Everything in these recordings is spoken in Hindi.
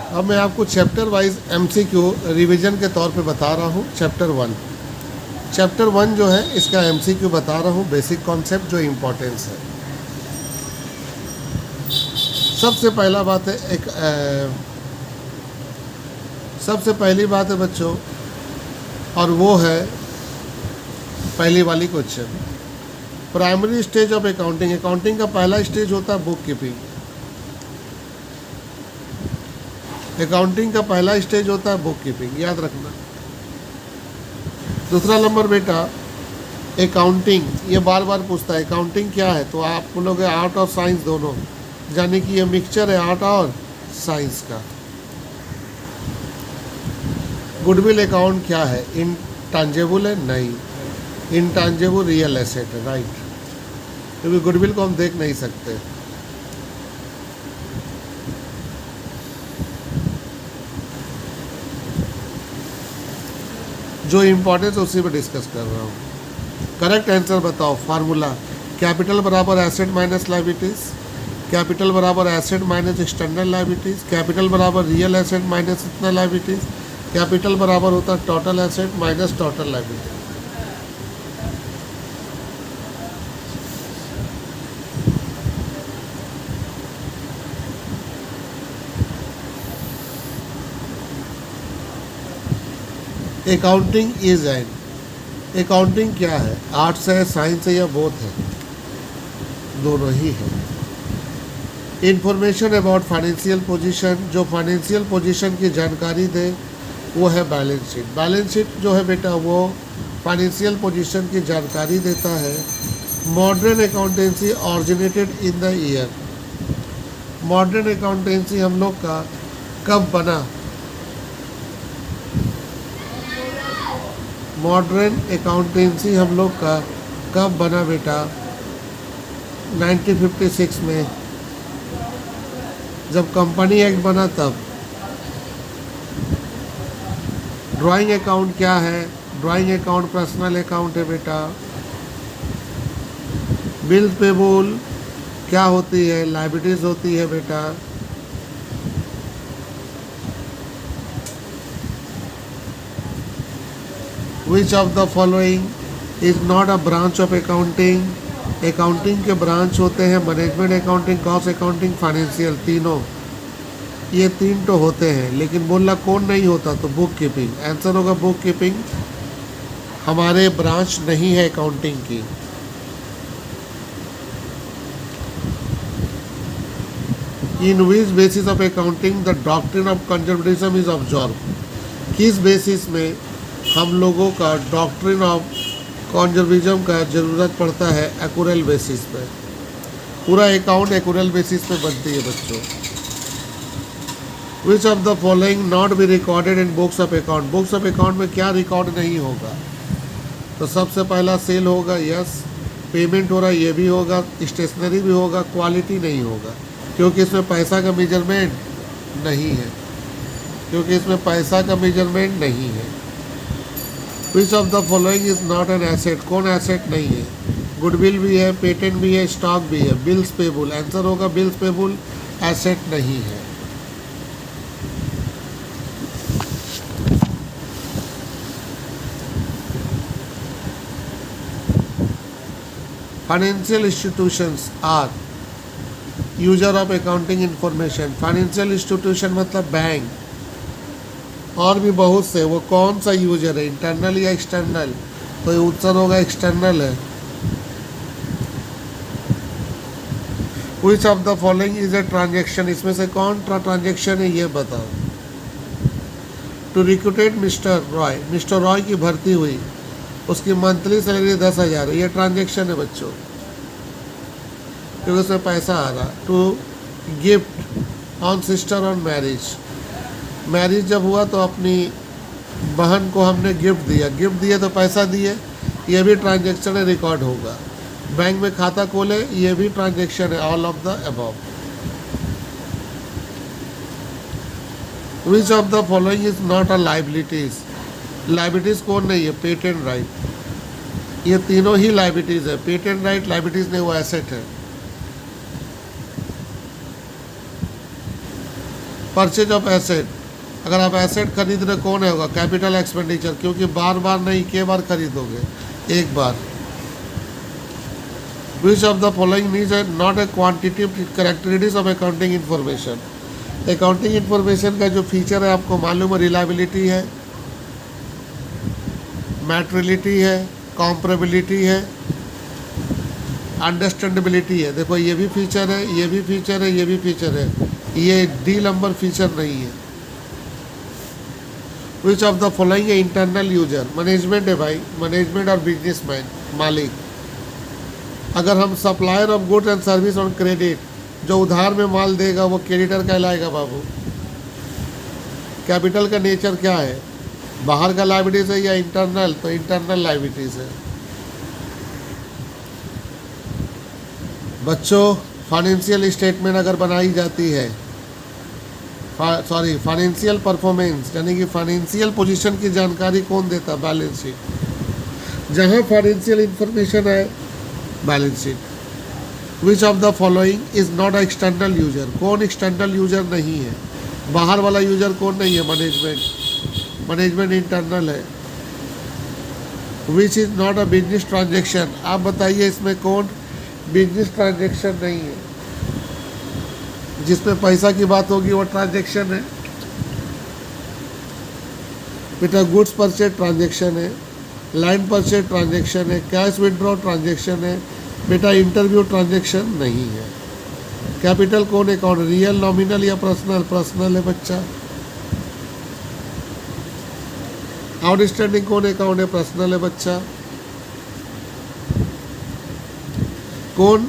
अब मैं आपको चैप्टर वाइज एमसीक्यू रिवीजन के तौर पे बता रहा हूँ। चैप्टर वन जो है इसका एमसीक्यू बता रहा हूँ, बेसिक कॉन्सेप्ट जो इम्पोर्टेंस है। सबसे पहला बात है सबसे पहली बात है बच्चों, और वो है पहली वाली question, primary stage of accounting. Accounting का पहला स्टेज होता है बुक कीपिंग। अकाउंटिंग का पहला स्टेज होता है बुक कीपिंग, याद रखना। दूसरा नंबर बेटा अकाउंटिंग, ये बार बार पूछता है अकाउंटिंग क्या है, तो आप बोलोगे आर्ट और साइंस दोनों, यानी कि ये मिक्सचर है आर्ट और साइंस का। गुडविल अकाउंट क्या है, इनटांजेबल है? नहीं, इनटांजेबल रियल एसेट है, राइट, क्योंकि गुडविल को हम देख नहीं सकते। जो इम्पोर्टेंस है उसी पर डिस्कस कर रहा हूँ। करेक्ट आंसर बताओ। फार्मूला कैपिटल बराबर एसेट माइनस लायबिलिटीज, कैपिटल बराबर asset minus external liabilities, capital बराबर रियल एसेट माइनस इतना लायबिलिटीज, कैपिटल बराबर होता है total asset minus total liability. Accounting is an, accounting क्या है, आर्ट्स है, साइंस है या बोथ है? दोनों ही है। इंफॉर्मेशन अबाउट फाइनेंशियल पोजीशन, जो फाइनेंशियल पोजीशन की जानकारी दे वो है बैलेंस शीट। बैलेंस शीट जो है बेटा वो फाइनेंशियल पोजीशन की जानकारी देता है। Modern accountancy originated in the year, modern accountancy हम लोग का कब बना? मॉडर्न अकाउंटेंसी हम लोग का कब बना बेटा? 1956 में, जब कंपनी एक्ट बना तब। ड्राइंग अकाउंट क्या है? ड्राइंग अकाउंट पर्सनल अकाउंट है बेटा। बिल्स पेबल क्या होती है? लायबिलिटीज होती है बेटा। Which of the following is not a branch of accounting? Accounting के ब्रांच होते हैं management accounting, cost accounting, financial, तीनों। ये तीन तो होते हैं, लेकिन बोलना कौन नहीं होता, तो बुक कीपिंग। आंसर होगा बुक कीपिंग, हमारे ब्रांच नहीं है अकाउंटिंग की। In which basis of accounting the doctrine of conservatism is observe, किस बेसिस में हम लोगों का डॉक्ट्रिन ऑफ कंजर्वेटिज्म का ज़रूरत पड़ता है? एक्यूरल बेसिस पे। पूरा अकाउंट एक्यूरल बेसिस पे बनती है बच्चों। विच of the following not be recorded in books of account, books of account में क्या रिकॉर्ड नहीं होगा? तो सबसे पहला सेल होगा, यस। पेमेंट हो रहा है, ये भी होगा। स्टेशनरी भी होगा। क्वालिटी नहीं होगा, क्योंकि इसमें पैसा का मेजरमेंट नहीं है, क्योंकि इसमें पैसा का मेजरमेंट नहीं है। Which of the following is not an asset, कौन एसेट नहीं है? गुडविल भी है, पेटेंट भी है, स्टॉक भी है। बिल्स पेबल, आंसर होगा बिल्स पेबल एसेट नहीं है। Financial institutions are user of accounting information. Financial institution मतलब बैंक और भी बहुत से, वो कौन सा यूजर है, इंटरनल या एक्सटर्नल? तो ये उत्तर होगा एक्सटर्नल है। Which of the following is a transaction, इसमें से कौन ट्रांजेक्शन है ये बताओ? To recruited mister Roy, mister Roy की भर्ती हुई, उसकी मंथली सैलरी 10,000, ये ट्रांजेक्शन है बच्चों, क्योंकि उसमें पैसा आ रहा। To gift on sister on marriage, marriage जब हुआ तो अपनी बहन को हमने गिफ्ट दिया, गिफ्ट दिए तो पैसा दिए, ये भी ट्रांजेक्शन है, रिकॉर्ड होगा। बैंक में खाता खोले, ये भी ट्रांजेक्शन है। All of the above. Which of the following is not a liabilities, liabilities कौन नहीं है? पेटेंट राइट, ये तीनों ही लाइबिलिटीज है। पेटेंट राइट लाइबिलिटीज नहीं, वो एसेट है। परचेज ऑफ एसेट, अगर आप एसेट खरीद रहे कौन है होगा, कैपिटल एक्सपेंडिचर, क्योंकि बार बार नहीं, के बार खरीदोगे, एक बार। Which of the following needs not a quantitative characteristics of accounting information. Accounting information का जो फीचर है आपको मालूम है, रिलायबिलिटी है, मैटेरियलिटी है, कॉम्परेबिलिटी है, अंडरस्टैंडेबिलिटी है। देखो ये भी फीचर है, ये भी फीचर है, ये भी फीचर है, ये डी नंबर फीचर नहीं है। विच ऑफ द फॉलोइंग है इंटरनल यूजर, मैनेजमेंट है भाई, मैनेजमेंट और बिजनेसमैन, मालिक। अगर हम supplier of goods and service on credit, जो उधार में माल देगा वो क्रेडिटर कहलाएगा बाबू। कैपिटल का नेचर क्या है, बाहर का लायबिलिटीज है या इंटरनल, तो इंटरनल लायबिलिटीज है। बच्चों फाइनेंशियल स्टेटमेंट अगर बनाई जाती है, फाइनेंशियल परफॉर्मेंस यानी कि फाइनेंशियल पोजीशन की जानकारी कौन देता, बैलेंस शीट। जहां फाइनेंशियल इंफॉर्मेशन है, balance sheet. Which of the following is not a external user, कौन एक्सटर्नल यूजर नहीं है, बाहर वाला यूजर कौन नहीं है, मैनेजमेंट, मैनेजमेंट इंटरनल है। Which is not a business transaction, आप बताइए इसमें कौन बिजनेस ट्रांजेक्शन नहीं है, जिसमें पैसा की बात होगी वो ट्रांजेक्शन है बेटा। गुड्स परचेज ट्रांजेक्शन है, लाइन परचेज ट्रांजेक्शन है, कैश विड्रॉ ट्रांजेक्शन है बेटा, इंटरव्यू ट्रांजेक्शन नहीं है। कैपिटल कौन अकाउंट, रियल, नॉमिनल या पर्सनल, पर्सनल है बच्चा। आउटस्टैंडिंग कौन अकाउंट है, पर्सनल है बच्चा। कौन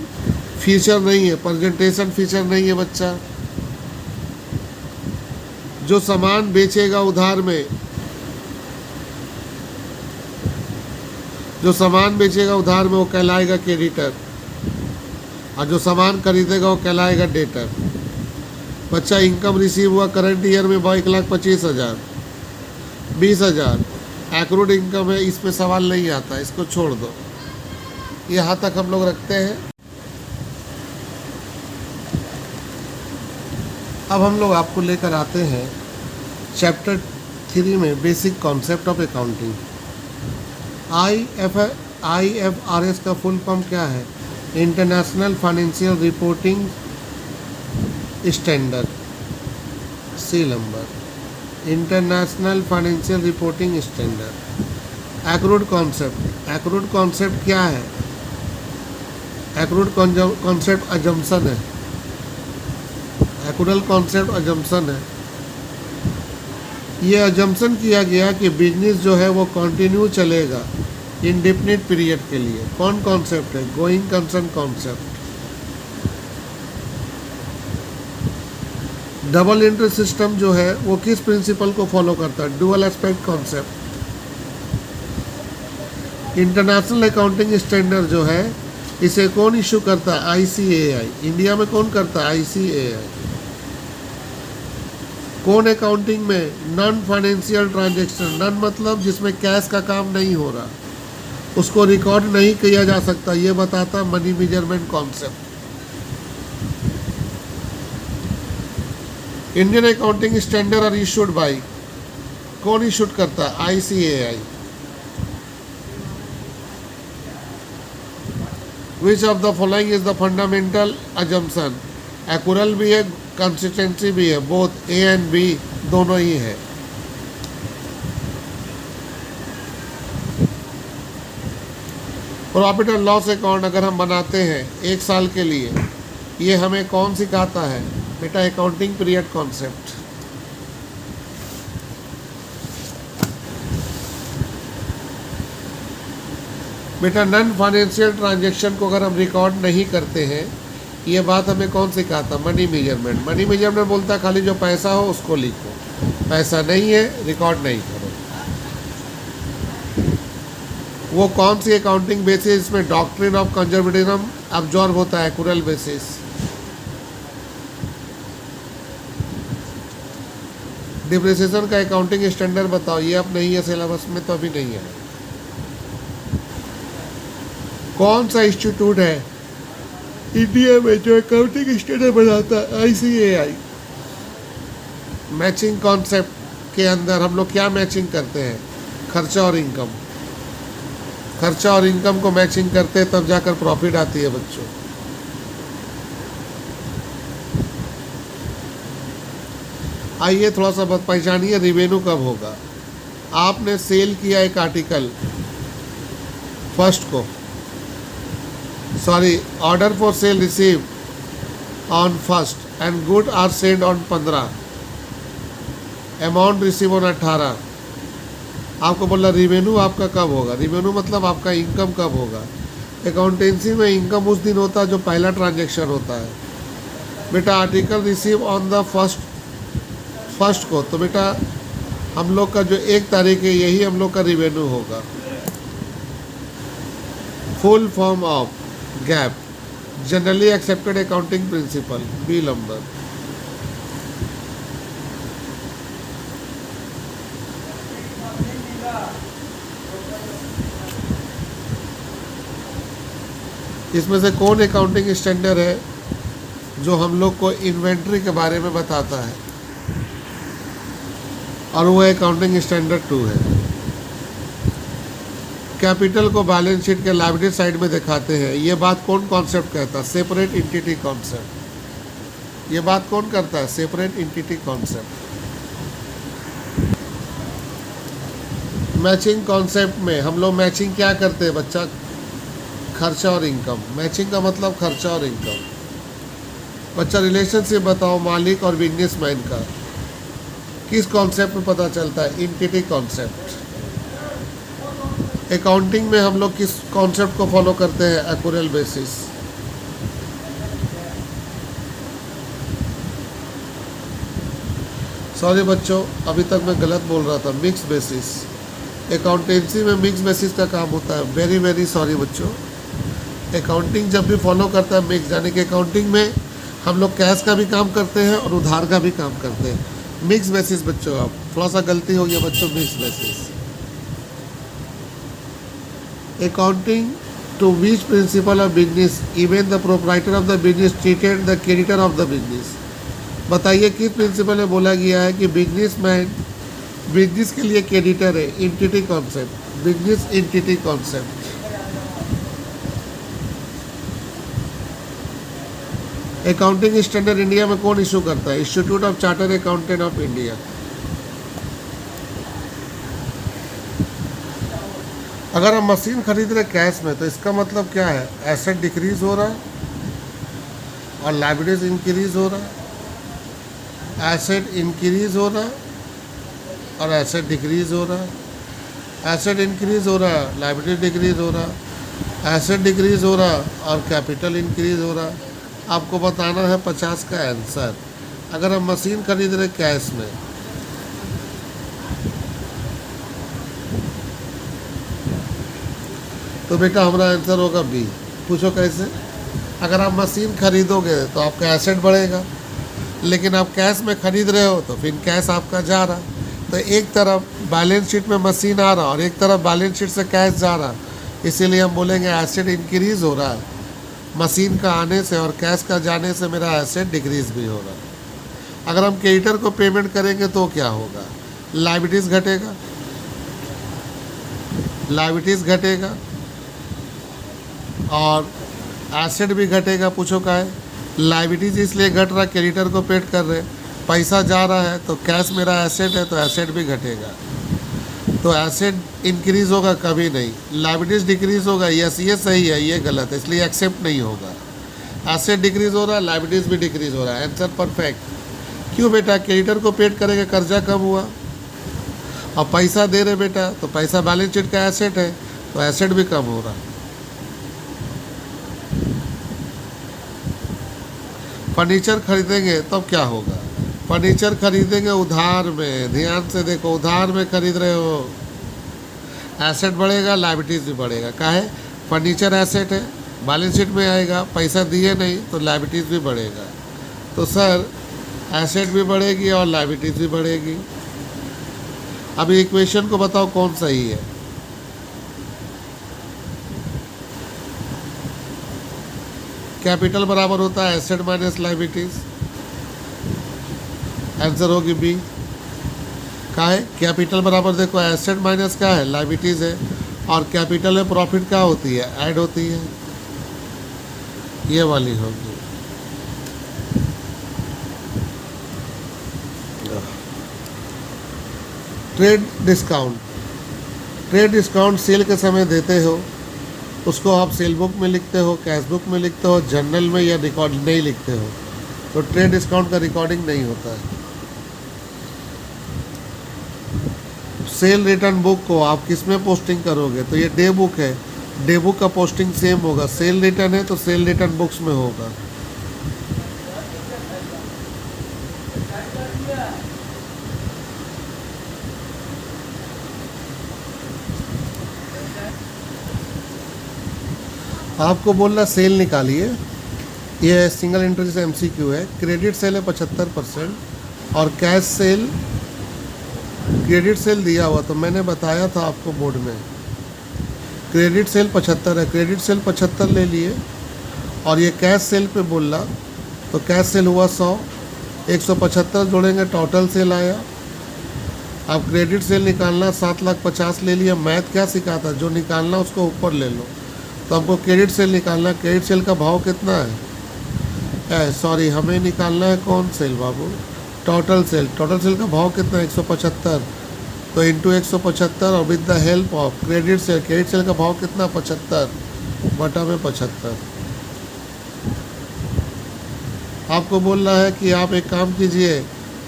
फीचर नहीं है, प्रेजेंटेशन फीचर नहीं है बच्चा। जो सामान बेचेगा उधार में, जो सामान बेचेगा उधार में वो कहलाएगा क्रेडिटर, और जो सामान खरीदेगा वो कहलाएगा डेटर। बच्चा इनकम रिसीव हुआ करंट ईयर में 1,25,000, 20,000 एक्रूड इनकम है, इस पे सवाल नहीं आता, इसको छोड़ दो। यहाँ तक हम लोग रखते हैं। अब हम लोग आपको लेकर आते हैं चैप्टर 3 में basic concept of accounting. IFRS का फुल फॉर्म क्या है, international financial reporting standard, c number, international financial reporting standard. Accrued concept, accrued concept क्या है, एक्रूड कॉन्सेप्ट अजम्पशन है, एक्रूडल कॉन्सेप्ट अजम्पशन है। ये अजम्पशन किया गया कि बिजनेस जो है वो कंटिन्यू चलेगा इंडेफिनिट पीरियड के लिए। कौन कॉन्सेप्ट है, going concern concept. Double entry system जो है वो किस प्रिंसिपल को फॉलो करता है, dual aspect concept. International accounting standard जो है इसे कौन इशू करता है, ICAI। इंडिया में कौन करता है, ICAI। कौन अकाउंटिंग में नॉन फाइनेंशियल ट्रांजैक्शन, नॉन मतलब जिसमें कैश का काम नहीं हो रहा, उसको रिकॉर्ड नहीं किया जा सकता, ये बताता money measurement concept. Indian accounting standard are issued by, कौन इशूड करता है, ICAI। Which of the following is the fundamental assumption, accrual भी है, कंसिस्टेंसी भी है, बोथ A एंड B दोनों ही है। प्रॉफिट एंड लॉस अकाउंट अगर हम बनाते हैं 1 साल के लिए, ये हमें कौन सिखाता है बेटा, अकाउंटिंग पीरियड कॉन्सेप्ट। बेटा नॉन फाइनेंशियल ट्रांजैक्शन को अगर हम रिकॉर्ड नहीं करते हैं, ये बात हमें कौन सिखाता, मनी मेजरमेंट। मनी मेजरमेंट बोलता है खाली जो पैसा हो उसको लिखो, पैसा नहीं है रिकॉर्ड नहीं करो। वो कौन सी अकाउंटिंग बेसिस इसमें डॉक्ट्रिन ऑफ कंजर्वेटिज्म अब्जॉर्ब होता है, एक्यूरल बेसिस। डिप्रिसिएशन का अकाउंटिंग स्टैंडर्ड बताओ, ये अब नहीं है सिलेबस में, तो अभी नहीं है। कौन सा इंस्टीट्यूट है इंडिया में जो अकाउंटिंग स्टैंडर्ड बनाता है, ICAI। मैचिंग कॉन्सेप्ट के अंदर हम लोग क्या मैचिंग करते हैं? खर्चा और इनकम। खर्चा और इनकम को मैचिंग करते हैं, तब जाकर प्रॉफिट आती है बच्चों। आइए थोड़ा सा पहचानिए रिवेन्यू कब होगा। आपने सेल किया एक आर्टिकल फर्स्ट को, sorry, order for sale receive on first and good are send on 15, amount receive on 18। आपको बोला रिवेन्यू आपका कब होगा? रिवेन्यू मतलब आपका इनकम कब होगा? अकाउंटेंसी में इनकम उस दिन होता है जो पहला ट्रांजैक्शन होता है। बेटा article receive on the first को, तो बेटा हम लोग का जो 1 तारीख है यही हम लोग का रिवेन्यू होगा। Full form of GAAP, generally accepted accounting principle, b number. इसमें से कौन अकाउंटिंग स्टैंडर्ड है जो हम लोग को इन्वेंट्री के बारे में बताता है? और वो अकाउंटिंग स्टैंडर्ड 2 है। कैपिटल को बैलेंस शीट के लायबिलिटी साइड में दिखाते हैं। ये बात कौन कॉन्सेप्ट कहता है? Separate entity concept. ये बात कौन करता है? Separate entity concept. Matching concept में हम लोग मैचिंग क्या करते हैं बच्चा? खर्चा और इनकम। मैचिंग का मतलब खर्चा और इनकम। बच्चा रिलेशनशिप बताओ मालिक और बिजनेसमैन का। किस कॉन्सेप्ट में पता चलता है? Entity concept. अकाउंटिंग में हम लोग किस कॉन्सेप्ट को फॉलो करते हैं? एक्यूरेल बेसिस। सॉरी बच्चों, अभी तक मैं गलत बोल रहा था, मिक्स बेसिस। अकाउंटेंसी में मिक्स बेसिस का काम होता है। वेरी वेरी सॉरी बच्चों। अकाउंटिंग जब भी फॉलो करता है मिक्स, यानी कि अकाउंटिंग में हम लोग कैश का भी काम करते हैं और उधार का भी काम करते हैं। मिक्स बेसिस बच्चों, आप थोड़ा सा गलती हो गया बच्चों, mix basis. Accounting to which principle of business even the proprietor of the business treated the creditor of the business. बताइए किस प्रिंसिपल में बोला गया है कि बिजनेसमैन बिजनेस के लिए क्रेडिटर है? Entity concept, business entity concept. Accounting standard India में कौन इशू करता है? Institute of chartered accountant of India. अगर हम मशीन खरीद रहे कैश में तो इसका मतलब क्या है? एसेट डिक्रीज हो रहा है और लायबिलिटीज इंक्रीज हो रहा है। एसेट इंक्रीज हो रहा है और एसेट डिक्रीज हो रहा है। एसेट इंक्रीज हो रहा है, लायबिलिटी डिक्रीज हो रहा है। एसेट डिक्रीज हो रहा है और कैपिटल इंक्रीज हो रहा है। आपको बताना है 50 का आंसर। अगर हम मशीन खरीद रहे कैश में तो बेटा हमारा आंसर होगा बी। पूछो कैसे? अगर आप मशीन खरीदोगे तो आपका एसेट बढ़ेगा, लेकिन आप कैश में खरीद रहे हो तो फिर कैश आपका जा रहा। तो एक तरफ बैलेंस शीट में मशीन आ रहा और एक तरफ बैलेंस शीट से कैश जा रहा, इसीलिए हम बोलेंगे एसेट इंक्रीज हो रहा है मशीन का आने से, और कैश का जाने से मेरा एसेट डिक्रीज भी हो रहा है। अगर हम क्रेडिटर को पेमेंट करेंगे तो क्या होगा? लायबिलिटीज घटेगा, लायबिलिटीज घटेगा और एसेट भी घटेगा। पूछो का है? लायबिलिटीज इसलिए घट रहा, क्रेडिटर को पेड कर रहे, पैसा जा रहा है, तो कैश मेरा एसेट है तो एसेट भी घटेगा। तो एसेट इंक्रीज होगा कभी नहीं, लायबिलिटीज डिक्रीज होगा। यस ये सही है, ये गलत है, इसलिए एक्सेप्ट नहीं होगा। एसेट डिक्रीज हो रहा है, लायबिलिटीज भी डिक्रीज हो रहा है। Answer perfect. क्यों बेटा? क्रेडिटर को पेड करेंगे, कर्जा कम हुआ और पैसा दे रहे बेटा, तो पैसा बैलेंस शीट का एसेट है तो एसेट भी कम हो रहा है। फर्नीचर खरीदेंगे तब क्या होगा? फर्नीचर खरीदेंगे उधार में, ध्यान से देखो, उधार में खरीद रहे हो, एसेट बढ़ेगा, लायबिलिटीज भी बढ़ेगा। काहे? फर्नीचर एसेट है, बैलेंस शीट में आएगा, पैसा दिए नहीं तो लायबिलिटीज भी बढ़ेगा। तो सर एसेट भी बढ़ेगी और लायबिलिटीज भी बढ़ेगी। अभी इक्वेशन को बताओ कौन सही है? कैपिटल बराबर होता है एसेट माइनस लायबिलिटीज। आंसर होगी बी। क्या है? कैपिटल बराबर देखो एसेट माइनस क्या है, लाइबिलिटीज है, और कैपिटल में प्रॉफिट क्या होती है, ऐड होती है, ये वाली होगी। Trade discount, trade discount sale के समय देते हो, उसको आप सेल बुक में लिखते हो, कैश बुक में लिखते हो, जर्नल में, या रिकॉर्ड नहीं लिखते हो, तो ट्रेड डिस्काउंट का रिकॉर्डिंग नहीं होता है। सेल रिटर्न बुक को आप किस में पोस्टिंग करोगे, तो ये डे बुक है, डे बुक का पोस्टिंग सेम होगा। सेल रिटर्न है तो सेल रिटर्न बुक्स में होगा। आपको बोलना सेल निकालिए, ये सिंगल एंट्री से MCQ है। क्रेडिट सेल है 75% और कैश सेल, क्रेडिट सेल दिया हुआ तो मैंने बताया था आपको बोर्ड में, क्रेडिट सेल 75 है, क्रेडिट सेल 75 ले लिए, और ये कैश सेल पे बोल रहा, तो कैश सेल हुआ 100, 175 जोड़ेंगे, टोटल सेल आया। अब क्रेडिट सेल निकालना 7,50,000 ले लिया। मैथ क्या सिखाता, जो निकालना उसको ऊपर ले लो। तो हमको क्रेडिट सेल निकालना, क्रेडिट सेल का भाव कितना है, सॉरी हमें निकालना है कौन सेल बाबू, टोटल सेल। टोटल सेल का भाव कितना है 175, तो इंटू 175 और with the help of credit sale, credit sale का भाव कितना 75 बटा में 75। आपको बोल रहा है कि आप एक काम कीजिए,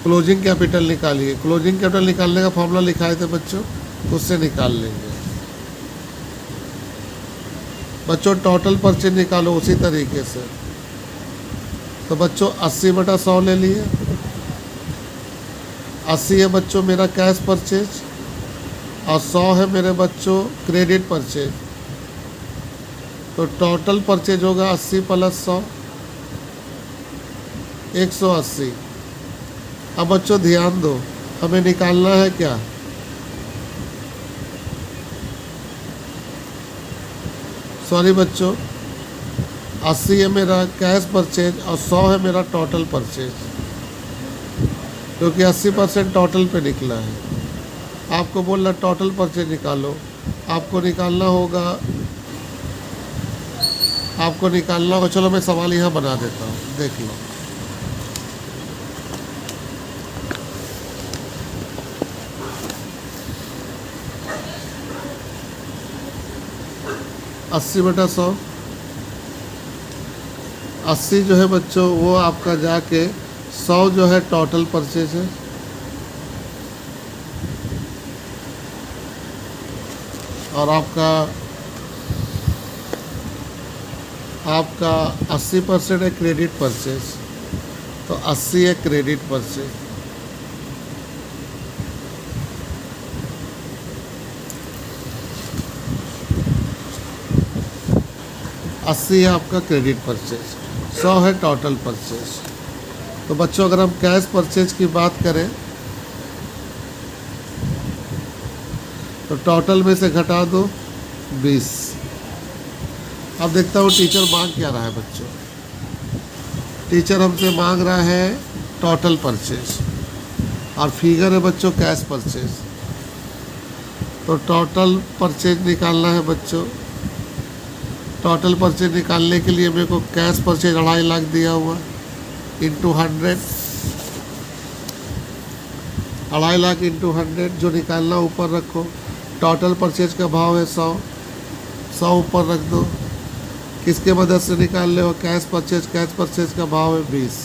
क्लोजिंग कैपिटल निकालिए। क्लोजिंग कैपिटल निकालने का फॉर्मूला लिखाए थे बच्चों, उससे निकाल लेंगे बच्चों। टोटल परचेज निकालो उसी तरीके से। तो बच्चों 80/100 ले लिए, 80 है बच्चों मेरा कैश परचेज, और 100 है मेरे बच्चों क्रेडिट परचेज। तो टोटल परचेज होगा 80 + 100, 180। अब बच्चों ध्यान दो, हमें निकालना है क्या, सॉरी बच्चों 80 है मेरा कैश परचेज और 100 है मेरा टोटल परचेज, क्योंकि 80% टोटल पे निकला है। आपको बोल रहा टोटल परचेज निकालो, आपको निकालना होगा, चलो मैं सवाल यहाँ बना देता हूँ, देख लो। अस्सी बटा 100, 80 जो है बच्चों वो आपका जाके 100 जो है टोटल परचेज है, और आपका 80% है क्रेडिट परचेज, तो 80 है क्रेडिट परचेज। अस्सी है आपका क्रेडिट परचेज, 100 है टोटल परचेज। तो बच्चों अगर हम कैश परचेज की बात करें तो टोटल में से घटा दो 20। अब देखता हूँ टीचर मांग क्या रहा है बच्चों। टीचर हमसे मांग रहा है टोटल परचेज और फिगर है बच्चों कैश परचेज। तो टोटल परचेज निकालना है बच्चों। टोटल परचेज निकालने के लिए मेरे को कैश परचेज 2.5 लाख दिया हुआ इंटू 100, 2.5 लाख इंटू 100 जो निकालना ऊपर रखो। टोटल परचेज का भाव है 100, 100 ऊपर रख दो। किसके मदद से निकाल रहे हो, कैश परचेज। कैश परचेज का भाव है 20,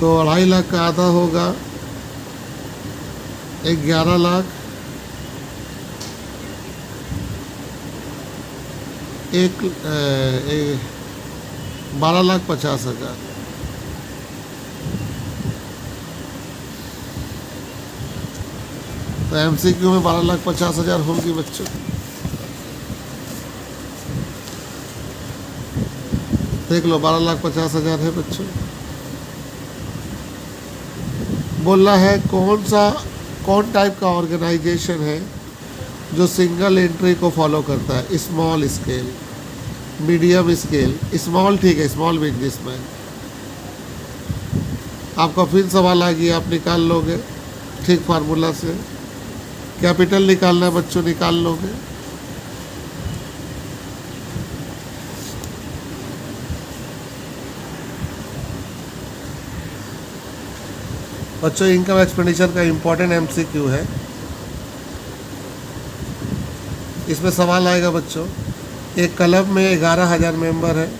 तो 2.5 लाख का आधा होगा 11 लाख, 12,50,000। तो MCQ में 12,50,000 होगी बच्चों। देख लो 12,50,000 है बच्चों। बोलना है कौन टाइप का ऑर्गेनाइजेशन है जो सिंगल एंट्री को फॉलो करता है। Small scale, medium scale, small ठीक है, स्मॉल बिजनेसमैन। आपका फिर सवाल आ गया, आप निकाल लोगे ठीक फार्मूला से। कैपिटल निकालना है बच्चों, निकाल लोगे। बच्चों इनकम एक्सपेंडिचर का इम्पोर्टेंट एमसीक्यू है। इसमें सवाल आएगा बच्चों, एक क्लब में 11,000 मेंबर है,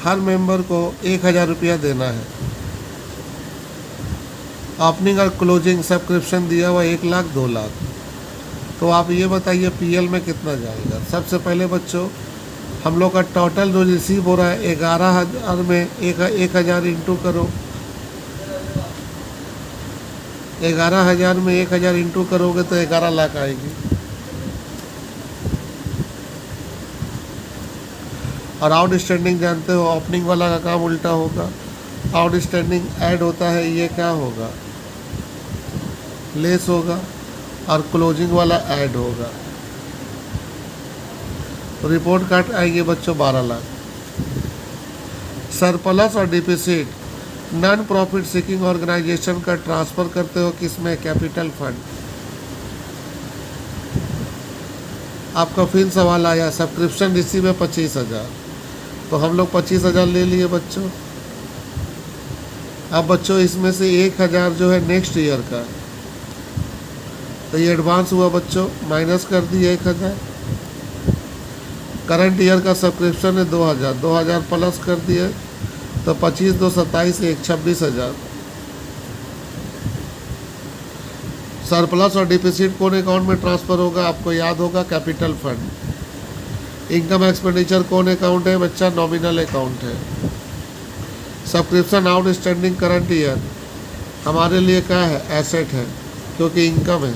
हर मेंबर को 1,000 रुपया देना है। ओपनिंग और क्लोजिंग सब्सक्रिप्शन दिया हुआ 1 लाख 2 लाख। तो आप ये बताइए पीएल में कितना जाएगा। सबसे पहले बच्चों हम लोग का टोटल जो रिसीव हो रहा है 11,000 में 1,000 इंटू करो, 11,000 में 1,000 इंटू करोगे तो 11 लाख आएगी। और आउटस्टैंडिंग जानते हो, ओपनिंग वाला का काम उल्टा होगा। आउटस्टैंडिंग ऐड होता है, ये क्या होगा, लेस होगा, और क्लोजिंग वाला ऐड होगा। रिपोर्ट कार्ड आएगी बच्चों 12 लाख। सरप्लस और deficit non profit seeking organisation का ट्रांसफ़र करते हो किसमें, कैपिटल फंड। आपका फिर सवाल आया सब्सक्रिप्शन रिसीव है 25,000, तो हम लोग 25,000 ले लिए बच्चों। अब बच्चों इसमें से 1,000 जो है नेक्स्ट ईयर का, तो ये एडवांस हुआ बच्चों, माइनस कर दिए 1,000। करंट ईयर का सब्सक्रिप्शन है 2,000, 2,000 प्लस कर दिए तो 25 2 27 1 26,000। सरप्लस और डिफिसिट कौन अकाउंट में ट्रांसफ़र होगा, आपको याद होगा, कैपिटल फंड। इनकम एक्सपेंडिचर कौन अकाउंट है बच्चा, नॉमिनल अकाउंट है। सब्सक्रिप्शन आउटस्टैंडिंग करंट ईयर हमारे लिए क्या है, एसेट है, क्योंकि इनकम है।